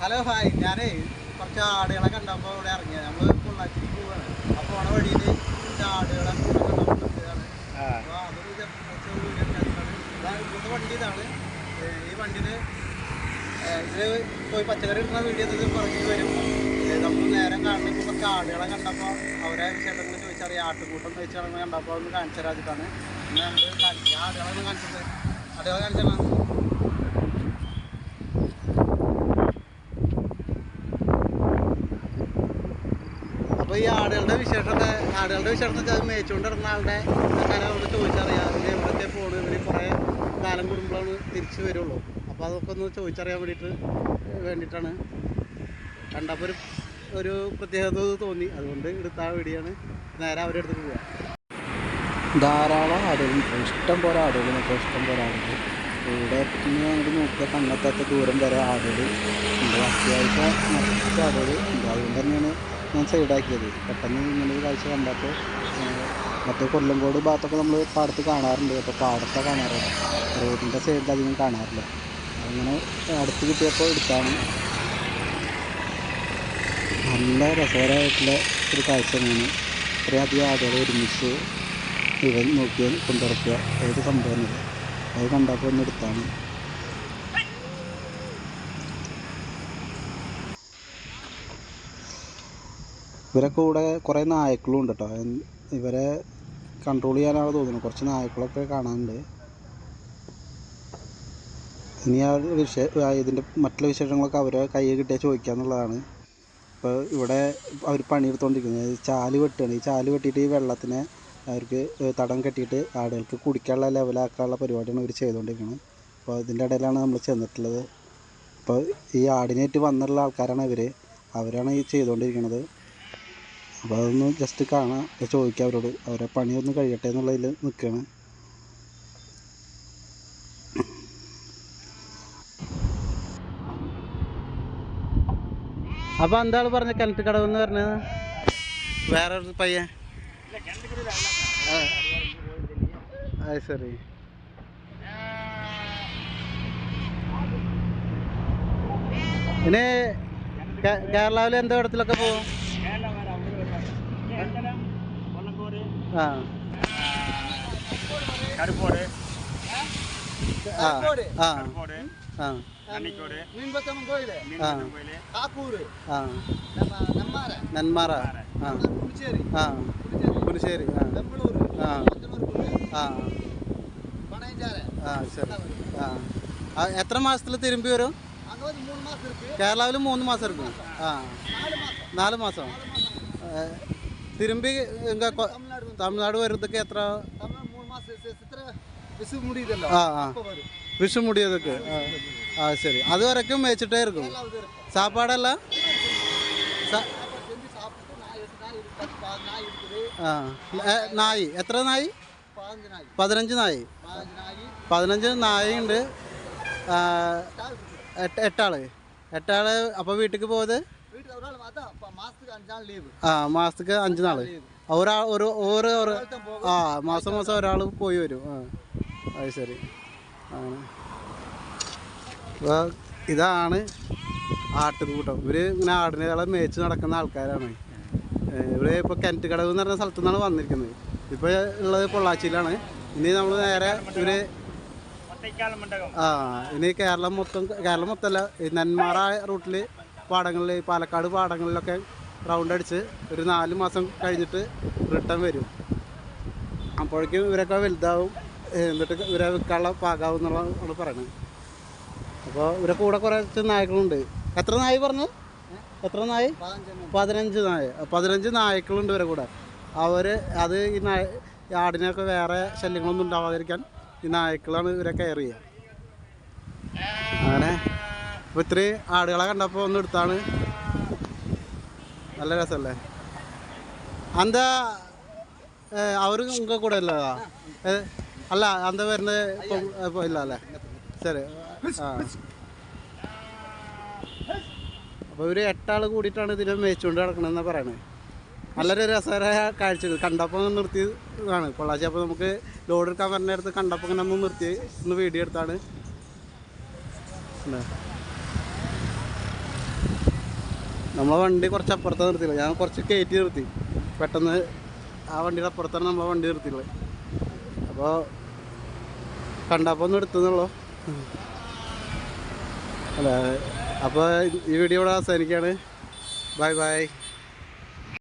Hello hi, ഞാനേ കുറച്ച് ആടുകളെ കണ്ടപ്പോൾ ഇവിടെ ഇറങ്ങിയത്. നമ്മൾ പൊള്ളാച്ചിക്ക് പോവാണ്. അപ്പോൾ പോണ വഴിയിൽ കുറച്ച് ആടുകളെ കണ്ടതാണ്. അപ്പോൾ അതൊരു വീഡിയോ ഇവിടുത്തെ വണ്ടി ഇതാണ്. ഈ വണ്ടിയിൽ ഇത് പോയി പച്ചക്കറി എടുക്കുന്ന വീഡിയോ പറഞ്ഞു വരും. നമ്മൾ നേരം കാണുന്ന ഇപ്പോൾ കുറച്ച് ആടുകളെ കണ്ടപ്പോൾ അവരെ വിശേഷങ്ങൾ ചോദിച്ചറിയാം. ആട്ടുകൂട്ടം വെച്ചാണ് കണ്ടപ്പോൾ ഒന്ന് കാണിച്ചു തരാതിട്ടാണ്. പിന്നെ നമ്മൾ ആടുകളെ ഒന്ന് കാണിച്ചത്. ആടുകളെ കാണിച്ചാൽ അപ്പോൾ ഈ ആടുകളുടെ വിശേഷം വെച്ചാൽ മേച്ചുകൊണ്ട് ഇടുന്ന ആളുടെ കാര്യം അവിടെ ചോദിച്ചറിയാം. ഇത് എവിടത്തെ പോണ്, ഇവർ കുറേ കാലം കൂടുമ്പോഴാണ് തിരിച്ചു വരുള്ളൂ. അപ്പോൾ അതൊക്കെ ഒന്ന് ചോദിച്ചറിയാൻ വേണ്ടിയിട്ടാണ് കണ്ടപ്പോൾ ഒരു പ്രത്യേകത തോന്നി. അതുകൊണ്ട് എടുത്ത ആ വീഡിയോയാണ്. നേരെ അവരുടെ അടുത്ത് പോവുക. ധാരാളം ആടുകളുണ്ട്, ഇഷ്ടം പോലെ ആടുകളൊക്കെ ഇഷ്ടം പോലെ ആടുകൾ. ഇവിടെ പിന്നെ അങ്ങോട്ട് നോക്കുക കണ്ണെത്താത്ത ദൂരം വരെ ആടുകൾ ഉണ്ട്. അത്യാവശ്യം മറ്റു ആടുകൾ ഉണ്ട്. അതുകൊണ്ട് തന്നെയാണ് ഞാൻ സൈഡാക്കിയത്. പെട്ടെന്ന് ഇങ്ങനെ ഒരു കാഴ്ച കണ്ടപ്പോൾ മറ്റേ കൊല്ലംകോട് ഭാഗത്തൊക്കെ നമ്മൾ പാടത്ത് കാണാറുണ്ട്. അപ്പോൾ പാടത്തെ കാണാറുണ്ട്, റോഡിൻ്റെ സൈഡിൽ അധികം കാണാറില്ല. അങ്ങനെ അടുത്ത് കിട്ടിയപ്പോൾ എടുത്താണ്. നല്ല രസകരമായിട്ടുള്ള ഒരു കാഴ്ച തന്നെയാണ്. ഇത്രയധികം ആടുകൾ ഒരുമിച്ച് ഇവൻ നോക്കി കൊണ്ടുറക്കുക ഏത് സംഭവമില്ല. അത് കണ്ടപ്പോൾ ഒന്ന് എടുത്താണ്. ഇവരെ കൂടെ കുറേ നായ്ക്കളും ഉണ്ട് കേട്ടോ. ഇവരെ കൺട്രോൾ ചെയ്യാനാണ് തോന്നുന്നു. കുറച്ച് നായ്ക്കളൊക്കെ കാണാനുണ്ട്. ഇനി ഇതിൻ്റെ മറ്റുള്ള വിശേഷങ്ങളൊക്കെ അവരെ കയ്യിൽ കിട്ടിയാൽ ചോദിക്കുക എന്നുള്ളതാണ്. ഇപ്പോൾ ഇവിടെ അവർ പണിയെടുത്തുകൊണ്ടിരിക്കുന്നത് ചാല് വെട്ടുകയാണ്. ഈ ചാല് വെട്ടിയിട്ട് ഈ വെള്ളത്തിനെ അവർക്ക് തടം കെട്ടിയിട്ട് ആടുകൾക്ക് കുടിക്കാനുള്ള ലെവലാക്കാനുള്ള പരിപാടിയാണ് അവർ ചെയ്തുകൊണ്ടിരിക്കുന്നത്. അപ്പോൾ ഇതിൻ്റെ ഇടയിലാണ് നമ്മൾ ചെന്നിട്ടുള്ളത്. അപ്പോൾ ഈ ആടിനായിട്ട് വന്നുള്ള ആൾക്കാരാണ് അവരാണ് ഈ ചെയ്തുകൊണ്ടിരിക്കുന്നത്. അപ്പോൾ അതൊന്ന് ജസ്റ്റ് കാണാം, ചോദിക്കാം അവരോട്. അവരെ പണിയൊന്ന് കഴിയട്ടെ എന്നുള്ളതിൽ നിൽക്കുകയാണ്. അപ്പോൾ എന്താണ് പറഞ്ഞത്? കിണറ്റ് കടവ് എന്ന് പറഞ്ഞത് വേറൊരു പയ്യൻ. അത് ശരി. ഇനി കേരളാവിൽ എന്താ ഇടത്തിലൊക്കെ പോകും? ആ ആ ആ നെന്മാറ, പുലിശ്ശേരി, ശരി. എത്ര മാസത്തിൽ തിരുമ്പി വരും? കേരളാവിൽ 3 മാസം എടുക്കും. 4 മാസം തിരുമ്പി. തമിഴ്നാട് വരുന്നതൊക്കെ എത്ര? വിഷു മുടിയതൊക്കെ. ശരി. അത് വരയ്ക്കും മേച്ചിട്ടേ ഇരിക്കും. സാപ്പാടല്ല നായി. എത്ര നായി? 15 നായി. 15 നായുണ്ട്. 8 ആള്. അപ്പോൾ വീട്ടിലേക്ക് പോയത് മാസത്തേക്ക് 5 നാള്. ഓരോ മാസം ഒരാൾ പോയി വരും. അത് ശരി. അപ്പോൾ ഇതാണ് ആട്ടുകൂട്ടം. ഇവർ ഇങ്ങനെ ആടിനെ മേച്ച് നടക്കുന്ന ആൾക്കാരാണ്. ഇവിടെ ഇപ്പോൾ കിണറ്റ് കടവ് എന്ന് പറഞ്ഞ സ്ഥലത്തു നിന്നാണ് വന്നിരിക്കുന്നത്. ഇപ്പോൾ ഉള്ളത് പൊള്ളാച്ചിയിലാണ്. ഇനി നമ്മൾ നേരെ ഇനി കേരളം മൊത്തമല്ല, ഈ നെന്മാറ റൂട്ടിൽ പാടങ്ങളിൽ, പാലക്കാട് പാടങ്ങളിലൊക്കെ റൗണ്ട് അടിച്ച് ഒരു 4 മാസം കഴിഞ്ഞിട്ട് റിട്ടേൺ വരും. അപ്പോഴേക്കും ഇവരൊക്കെ വലുതാവും. എന്നിട്ട് ഇവരെ വിൽക്കാനുള്ള പാകാവും എന്നുള്ളതാണ് പറയുന്നത്. അപ്പോൾ ഇവരെ കൂടെ കുറച്ച് നായ്ക്കളുണ്ട്. എത്ര നായ് പറഞ്ഞു? എത്ര നായ്? 15 നായ്ക്കളുണ്ട് ഇവരെ കൂടെ. അത് ഈ ആടിനൊക്കെ വേറെ ശല്യങ്ങളൊന്നും ഉണ്ടാവാതിരിക്കാൻ ഈ നായ്ക്കളാണ് ഇവരെ കെയർ ചെയ്യുക. അങ്ങനെ അപ്പോൾ ഇത്രയും ആടുകളെ കണ്ടപ്പോൾ ഒന്ന് എടുത്താണ്. നല്ല രസമല്ലേ? എന്താ അവർ നിങ്ങൾക്ക് കൂടെ അല്ല? അല്ല, എന്താ വരുന്നത് ഇപ്പോൾ ഇല്ല അല്ലേ? ശരി. അപ്പോൾ ഇവർ 8 ആൾ കൂടിയിട്ടാണ് ഇതിനെ മേച്ചുകൊണ്ട് കിടക്കണമെന്നാണ് പറയണത്. നല്ലൊരു രസകരമായ കാഴ്ചകൾ കണ്ടപ്പോൾ നിർത്തിയതാണ് പൊള്ളാച്ചി. അപ്പോൾ നമുക്ക് ലോഡ് എടുക്കാൻ പറഞ്ഞിടത്ത് കണ്ടപ്പോൾ ഇങ്ങനെ ഒന്ന് നിർത്തി ഒന്ന് വീഡിയോ എടുത്താണ്. നമ്മളെ വണ്ടി കുറച്ച് അപ്പുറത്താണ് നിർത്തിയില്ല, ഞാൻ കുറച്ച് കയറ്റി നിർത്തി. പെട്ടെന്ന് ആ വണ്ടിയുടെ അപ്പുറത്താണ് നമ്മളെ വണ്ടി നിർത്തിയുള്ളത്. അപ്പോൾ കണ്ടപ്പോൾ ഒന്ന് എടുത്തുന്നുള്ളൂ. അല്ല, അപ്പോൾ ഈ വീഡിയോ ഇവിടെ അവസാനിക്കുകയാണ്. Bye bye.